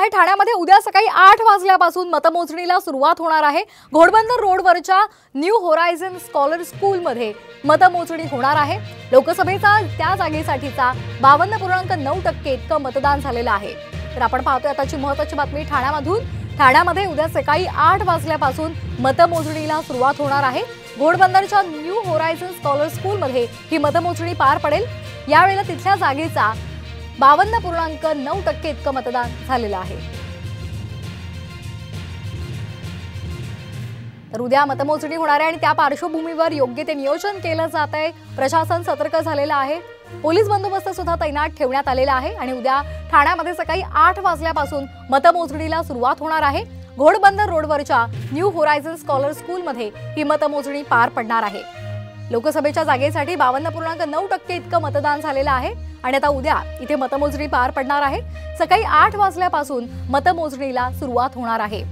आहे। ठाण्यामध्ये उद्या सकाळी 8 वाजल्यापासून मतमोजणीला सुरुवात होणार आहे। घोडबंदर रोडवरच्या न्यू होरायझन स्कॉलर स्कूलमध्ये मतमोजणी होणार आहे। लोकसभेचा त्या जागेसाठीचा 52.9% इतकं मतदान झालेलं आहे। तर आपण पाहतोय आताची महत्त्वाची बातमी ठाण्यामध्ये उद्या सकाळी 8 वाजल्यापासून मतमोजणीला सुरुवात होणार आहे। घोडबंदरच्या न्यू होरायझन स्कॉलर स्कूलमध्ये ही मतमोजणी पार पडेल। यावेळेला तिथल्या जागेचा 52.9% इतकं मतदान झालेलं आहे। तर उद्या मतमोजणी होणार आहे आणि त्या पार्श्वभूमीवर योग्य ते नियोजन केलं जात आहे। प्रशासन सतर्क झालेलं आहे। पोलीस बंदोबस्त सुद्धा तैनात ठेवण्यात आलेला आहे आणि उद्या ठाण्यामध्ये सकाळी 8 वाजल्यापासून मतमोजणीला सुरुवात होणार आहे। घोडबंदर रोडवरच्या न्यू होरायझन स्कॉलर स्कूलमध्ये ही मतमोजणी पार पडणार आहे। लोकसभेच्या जागेसाठी 52.9% इतकं मतदान झालेलं आहे आणि आता उद्या इथे मतमोजणी पार पडणार आहे। सकाळी 8 वाजल्यापासून मतमोजणीला सुरुवात होणार आहे।